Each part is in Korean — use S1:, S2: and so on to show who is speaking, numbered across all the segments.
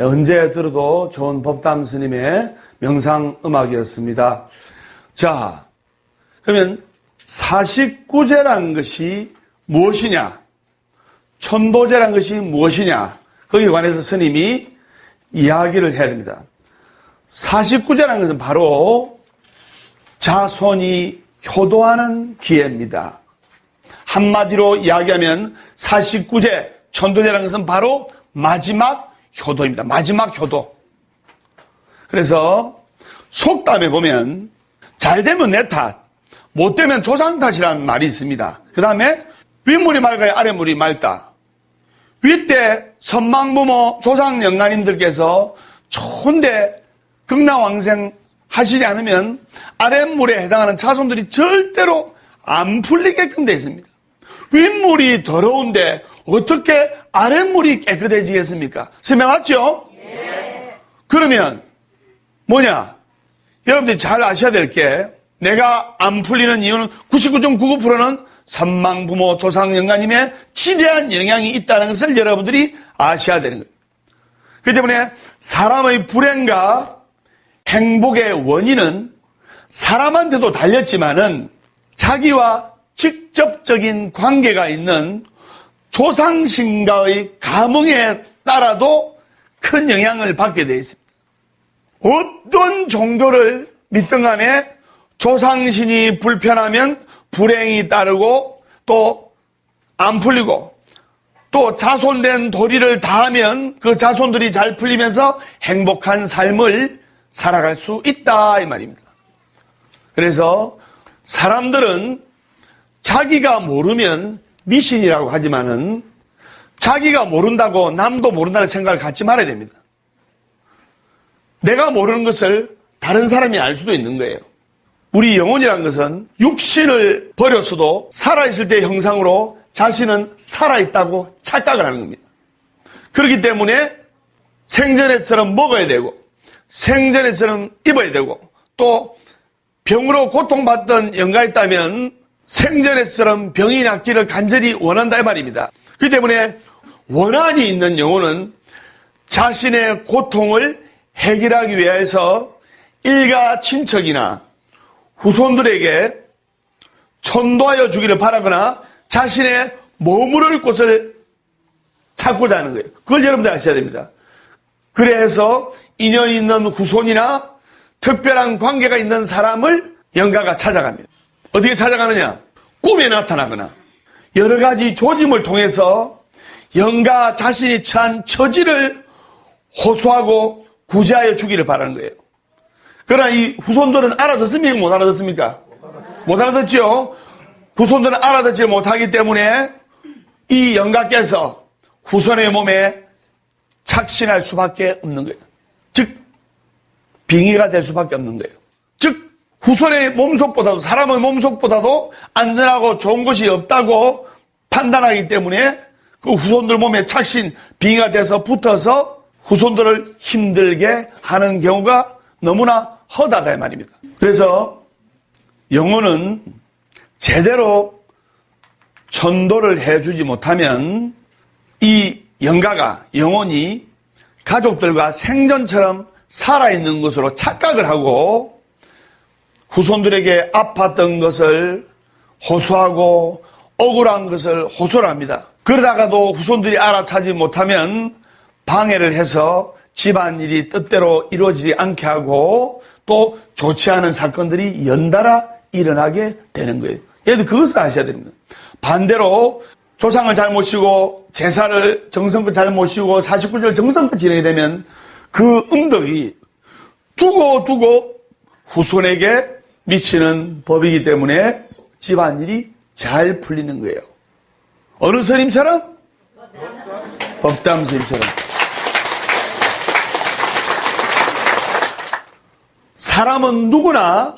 S1: 언제 들어도 좋은 법담 스님의 명상 음악이었습니다. 자, 그러면 49제라는 것이 무엇이냐? 천도제라는 것이 무엇이냐? 거기에 관해서 스님이 이야기를 해야 됩니다. 49제라는 것은 바로 자손이 효도하는 기회입니다. 한마디로 이야기하면 49제, 천도제라는 것은 바로 마지막 효도입니다. 마지막 효도. 그래서 속담에 보면 잘 되면 내 탓, 못 되면 조상 탓이라는 말이 있습니다. 그 다음에 윗물이 맑아야 아랫물이 맑다. 윗대 선망부모 조상 영가님들께서 좋은데 극락왕생 하시지 않으면 아랫물에 해당하는 자손들이 절대로 안 풀리게끔 되어 있습니다. 윗물이 더러운데 어떻게 아랫물이 깨끗해지겠습니까? 설명하죠? 예. 그러면 뭐냐? 여러분들이 잘 아셔야 될 게 내가 안 풀리는 이유는 99.99%는 선망부모 조상 영가님의 지대한 영향이 있다는 것을 여러분들이 아셔야 되는 거예요. 그렇기 때문에 사람의 불행과 행복의 원인은 사람한테도 달렸지만은 자기와 직접적인 관계가 있는 조상신과의 감흥에 따라도 큰 영향을 받게 되어 있습니다. 어떤 종교를 믿든 간에 조상신이 불편하면 불행이 따르고 또 안 풀리고 또 자손된 도리를 다하면 그 자손들이 잘 풀리면서 행복한 삶을 살아갈 수 있다 이 말입니다. 그래서 사람들은 자기가 모르면 미신이라고 하지만은 자기가 모른다고 남도 모른다는 생각을 갖지 말아야 됩니다. 내가 모르는 것을 다른 사람이 알 수도 있는 거예요. 우리 영혼이라는 것은 육신을 버렸어도 살아있을 때의 형상으로 자신은 살아있다고 착각을 하는 겁니다. 그렇기 때문에 생전에처럼 먹어야 되고 생전에처럼 입어야 되고 또 병으로 고통받던 영가가 있다면 생전에처럼 병이 낫기를 간절히 원한다 이 말입니다. 그렇기 때문에 원한이 있는 영혼은 자신의 고통을 해결하기 위해서 일가 친척이나 후손들에게 천도하여 주기를 바라거나 자신의 머무를 곳을 찾고자 하는 거예요. 그걸 여러분들 아셔야 됩니다. 그래서 인연이 있는 후손이나 특별한 관계가 있는 사람을 영가가 찾아갑니다. 어떻게 찾아가느냐? 꿈에 나타나거나 여러 가지 조짐을 통해서 영가 자신이 처한 처지를 호소하고 구제하여 주기를 바라는 거예요. 그러나 이 후손들은 알아듣습니까? 못 알아듣습니까? 못 알아듣죠? 후손들은 알아듣지 못하기 때문에 이 영가께서 후손의 몸에 착신할 수밖에 없는 거예요. 즉 빙의가 될 수밖에 없는 거예요. 즉 후손의 몸속보다도 사람의 몸속보다도 안전하고 좋은 것이 없다고 판단하기 때문에 그 후손들 몸에 착신 빙의가 돼서 붙어서 후손들을 힘들게 하는 경우가 너무나 허다하다 이 말입니다. 그래서 영혼은 제대로 천도를 해주지 못하면 이 영가가 영혼이 가족들과 생전처럼 살아있는 것으로 착각을 하고 후손들에게 아팠던 것을 호소하고 억울한 것을 호소를 합니다. 그러다가도 후손들이 알아차지 못하면 방해를 해서 집안일이 뜻대로 이루어지지 않게 하고 또 좋지 않은 사건들이 연달아 일어나게 되는 거예요. 얘들 그것을 아셔야 됩니다. 반대로 조상을 잘 모시고 제사를 정성껏 잘 모시고 49제를 정성껏 지내게 되면 그 음덕이 두고 후손에게 미치는 법이기 때문에 집안일이 잘 풀리는 거예요. 어느 스님처럼? 법담 스님처럼. 사람은 누구나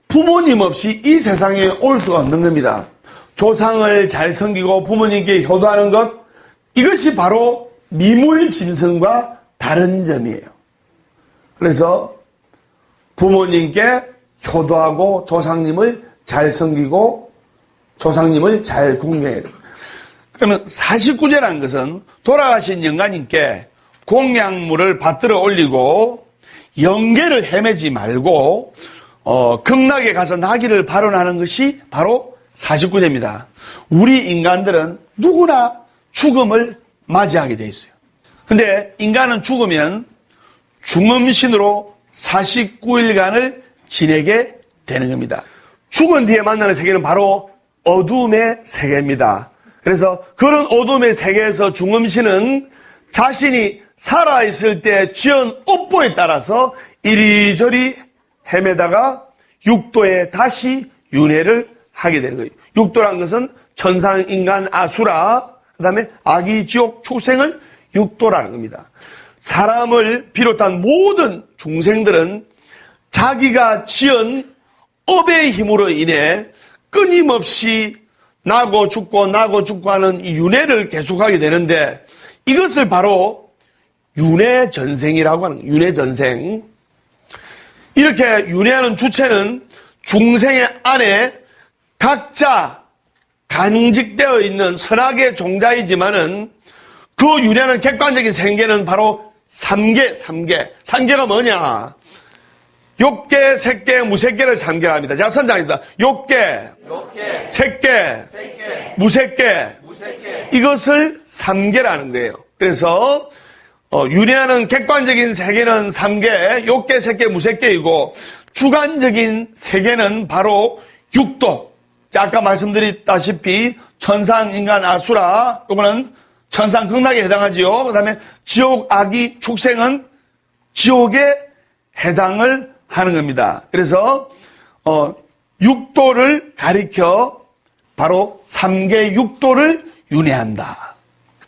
S1: 부모님 없이 이 세상에 올 수가 없는 겁니다. 조상을 잘 섬기고 부모님께 효도하는 것, 이것이 바로 미물짐승과 다른 점이에요. 그래서 부모님께 효도하고 조상님을 잘 섬기고 조상님을 잘 공경해야 됩니다. 그러면 49제라는 것은 돌아가신 영가님께 공약물을 받들어 올리고 영계를 헤매지 말고 극락에 가서 나귀를 발원하는 것이 바로 49제입니다. 우리 인간들은 누구나 죽음을 맞이하게 돼 있어요. 근데 인간은 죽으면 중음신으로 49일간을 지내게 되는 겁니다. 죽은 뒤에 만나는 세계는 바로 어둠의 세계입니다. 그래서 그런 어둠의 세계에서 중음신은 자신이 살아있을 때 지은 업보에 따라서 이리저리 헤매다가 육도에 다시 윤회를 하게 되는 거예요. 육도란 것은 천상, 인간, 아수라, 그 다음에 아기, 지옥, 축생을 육도라는 겁니다. 사람을 비롯한 모든 중생들은 자기가 지은 업의 힘으로 인해 끊임없이 나고 죽고 하는 윤회를 계속하게 되는데 이것을 바로 윤회전생이라고 하는 거예요. 윤회전생. 이렇게 윤회하는 주체는 중생의 안에 각자 간직되어 있는 선악의 종자이지만은 그 윤회하는 객관적인 생계는 바로 3계. 뭐냐? 욕계, 색계, 무색계를 3개라 합니다. 제가 선장합니다. 욕계, 색계, 무색계. 이것을 3계라는 거예요. 그래서 윤회하는 객관적인 세계는 3계, 욕계, 색계, 무색계이고 주관적인 세계는 바로 육도. 아까 말씀드렸다시피 천상, 인간, 아수라, 이거는 천상 극락에 해당하지요. 그 다음에 지옥, 아기, 축생은 지옥에 해당을 하는 겁니다. 그래서 육도를 가리켜 바로 3계 육도를 윤회한다.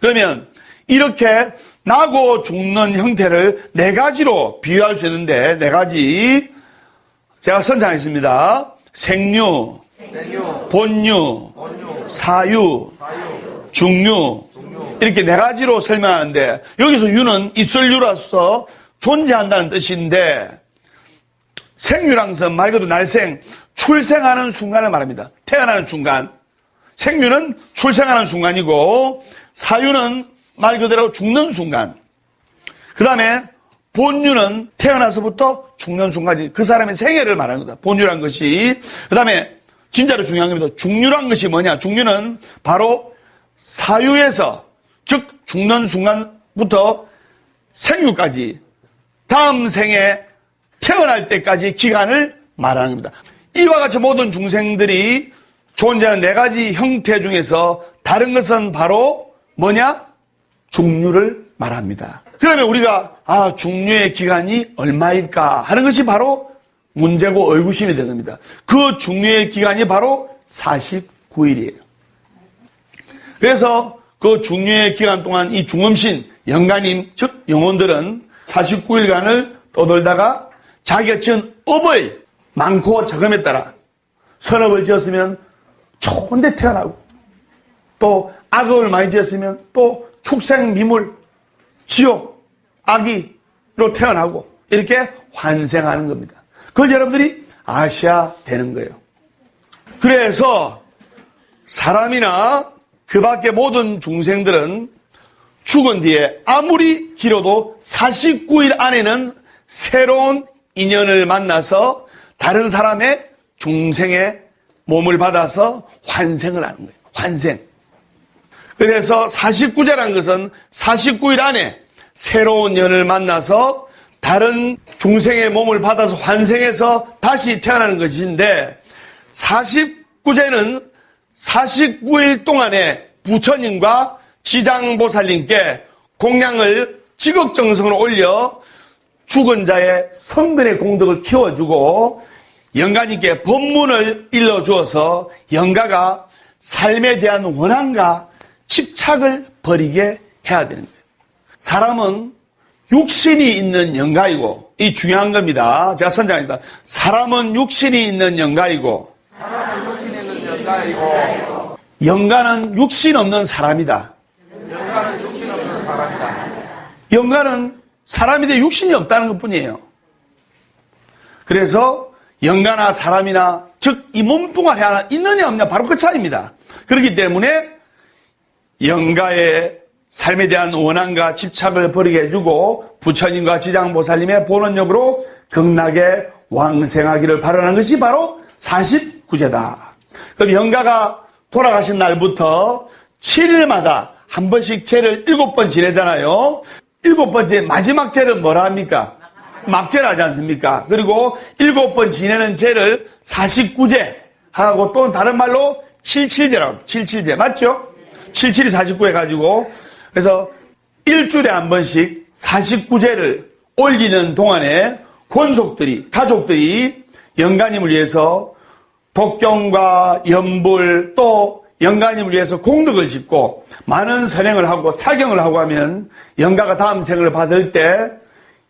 S1: 그러면 이렇게 나고 죽는 형태를 4가지로 비유할 수 있는데 4가지 제가 선창했습니다. 생류, 본류, 사유, 중류 이렇게 4가지로 설명하는데 여기서 유는 있을유로서 존재한다는 뜻인데 생유란 것은 말 그대로 날생, 출생하는 순간을 말합니다. 태어나는 순간. 생유는 출생하는 순간이고 사유는 말 그대로 죽는 순간. 그 다음에 본유는 태어나서부터 죽는 순간이 그 사람의 생애를 말하는 거다. 본유란 것이. 그 다음에 진짜로 중요한 겁니다. 중유란 것이 뭐냐? 중유는 바로 사유에서 즉 죽는 순간부터 생유까지 다음 생에 태어날 때까지 기간을 말하는 겁니다. 이와 같이 모든 중생들이 존재하는 4가지 형태 중에서 다른 것은 바로 뭐냐? 중류를 말합니다. 그러면 우리가 중류의 기간이 얼마일까 하는 것이 바로 문제고 의구심이 되는 겁니다. 그 중류의 기간이 바로 49일이에요. 그래서 그 중류의 기간 동안 이 중음신, 영가님, 즉 영혼들은 49일간을 떠돌다가 자기가 지은 업의 많고 적음에 따라 선업을 지었으면 좋은 데 태어나고 또 악업을 많이 지었으면 또 축생, 미물, 지옥, 악이로 태어나고 이렇게 환생하는 겁니다. 그걸 여러분들이 아셔야 되는 거예요. 그래서 사람이나 그 밖의 모든 중생들은 죽은 뒤에 아무리 길어도 49일 안에는 새로운 인연을 만나서 다른 사람의 중생의 몸을 받아서 환생을 하는 거예요. 환생. 그래서 49제라는 것은 49일 안에 새로운 연을 만나서 다른 중생의 몸을 받아서 환생해서 다시 태어나는 것인데 49제는 49일 동안에 부처님과 지장보살님께 공양을 지극정성으로 올려 죽은 자의 성근의 공덕을 키워주고 영가님께 법문을 일러주어서 영가가 삶에 대한 원한과 집착을 버리게 해야 되는 거예요. 사람은 육신이 있는 영가이고, 이 중요한 겁니다. 제가 선장입니다. 사람은 육신이 있는 영가이고, 영가는 육신 없는 사람이다. 영가는 사람인데 육신이 없다는 것 뿐이에요. 그래서 영가나 사람이나 즉 이 몸뚱아리 하나 있느냐 없느냐 바로 그 차이입니다. 그렇기 때문에 영가의 삶에 대한 원한과 집착을 버리게 해주고 부처님과 지장보살님의 본원력으로 극락에 왕생하기를 바라는 것이 바로 49제다. 그럼 영가가 돌아가신 날부터 7일마다 한 번씩 제를 7번 지내잖아요. 7번째 마지막 제를 뭐라 합니까? 막제를 하지 않습니까? 그리고 7번 지내는 제를 49제 하고 또 다른 말로 77제라고 합니다. 77제 맞죠? 77이 49 해가지고 그래서 일주일에 한 번씩 49제를 올리는 동안에 권속들이 가족들이 영가님을 위해서 독경과 연불 또 영가님을 위해서 공덕을 짓고 많은 선행을 하고 사경을 하고 하면 영가가 다음 생을 받을 때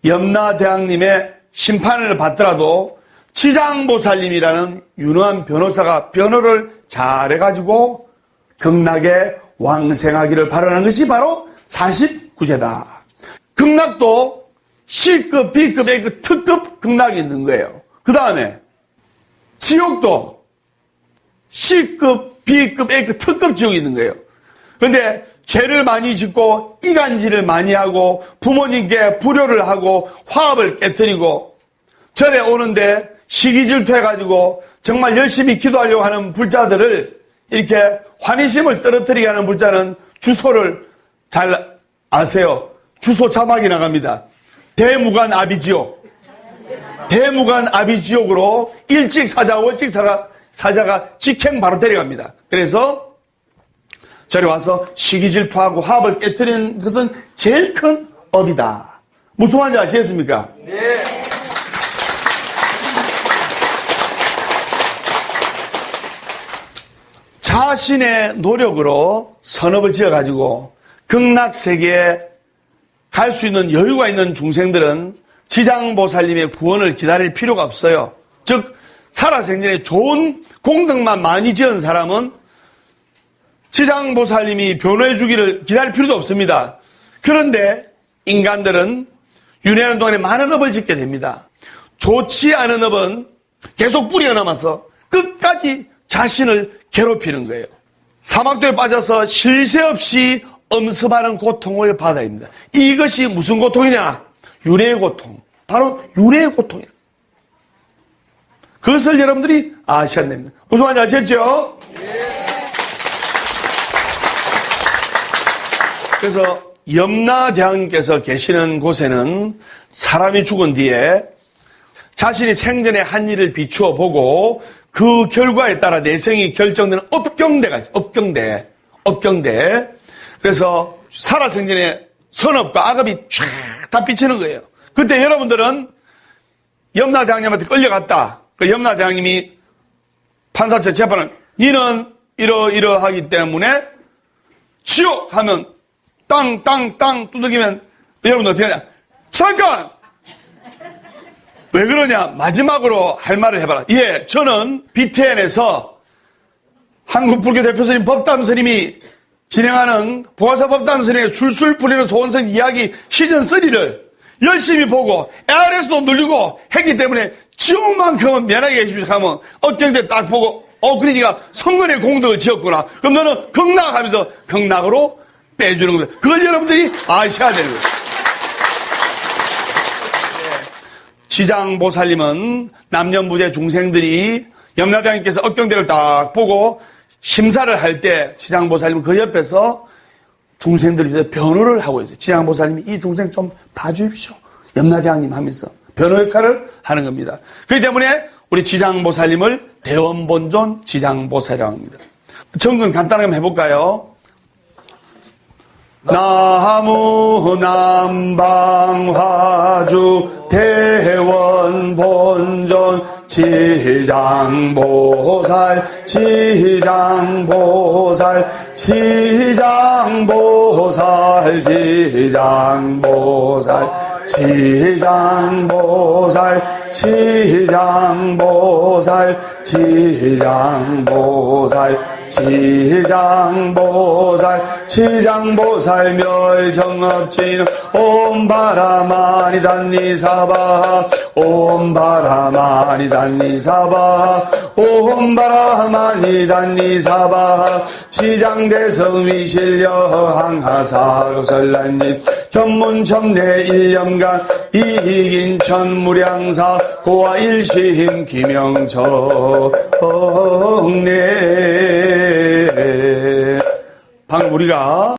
S1: 염라대왕님의 심판을 받더라도 지장보살님이라는 유능한 변호사가 변호를 잘해가지고 극락에 왕생하기를 바라는 것이 바로 49제다. 극락도 C급, B급, A급, 특급 극락이 있는 거예요. 그 다음에 지옥도 C급, B급, A급, 특급 지옥이 있는 거예요. 그런데 죄를 많이 짓고 이간질을 많이 하고 부모님께 불효를 하고 화합을 깨뜨리고 절에 오는데 시기질투해가지고 정말 열심히 기도하려고 하는 불자들을 이렇게 환희심을 떨어뜨리게 하는 불자는 주소를 잘 아세요. 주소 자막이 나갑니다. 대무관 아비지옥. 대무관 아비지옥으로 일찍 사자, 월찍 사자가 직행 바로 데려갑니다. 그래서 저리 와서 시기질투하고 화합을 깨뜨리는 것은 제일 큰 업이다. 무슨 말인지 아시겠습니까? 네. 자신의 노력으로 선업을 지어가지고 극락세계에 갈 수 있는 여유가 있는 중생들은 지장보살님의 구원을 기다릴 필요가 없어요. 즉 살아생전에 좋은 공덕만 많이 지은 사람은 지장보살님이 변호해 주기를 기다릴 필요도 없습니다. 그런데 인간들은 윤회하는 동안에 많은 업을 짓게 됩니다. 좋지 않은 업은 계속 뿌리가 남아서 끝까지 자신을 괴롭히는 거예요. 사막도에 빠져서 쉴 새 없이 엄습하는 고통을 받아야 합니다. 이것이 무슨 고통이냐? 윤회의 고통. 바로 윤회의 고통이에요. 그것을 여러분들이 아셔야 됩니다. 무슨 말인지 아셨죠? 네. 그래서 염라대왕님께서 계시는 곳에는 사람이 죽은 뒤에 자신이 생전에 한 일을 비추어 보고 그 결과에 따라 내생이 결정되는 업경대가 있어요. 업경대. 그래서 살아생전에 선업과 악업이 쫙 다 비치는 거예요. 그때 여러분들은 염라대왕님한테 끌려갔다. 그 염라대왕님이 판사처 재판을 니는 이러하기 때문에 지옥 하면 땅 두들기면 여러분 어떻게 하냐? 잠깐! 왜 그러냐? 마지막으로 할 말을 해봐라. 예, 저는 BTN에서 한국불교 대표 스님 법담 스님이 진행하는 보화사 법담 스님의 술술 뿌리는 소원성 이야기 시즌3를 열심히 보고 ARS도 누리고 했기 때문에 지옥만큼은 면하게 해주십시오 하면 업경대 딱 보고 그러니까 성근의 공덕을 지었구나. 그럼 너는 극락하면서 극락으로 빼주는 겁니다. 그걸 여러분들이 아셔야 되는 거예요. 지장보살님은 남녀부재 중생들이 염라대왕님께서 업경대를 딱 보고 심사를 할 때 지장보살님은 그 옆에서 중생들을 위해서 변호를 하고 있어요. 지장보살님이 이 중생 좀 봐주십시오. 염라대왕님 하면서 변호 역할을 하는 겁니다. 그렇기 때문에 우리 지장보살님을 대원본존 지장보살이라고 합니다. 정근 간단하게 한번 해볼까요? 나무 남방화주 대원본존 지장보살 지장보살 멸정업지는 옴 바라마니 단니 사바 옴 바라마니 단니 사바 옴 바라마니 단니 사바 지장대성 위실려 항하사급설란진 견문첨내 1년간 이익인천 무량사 고아 일심 김영정네. 방금 우리가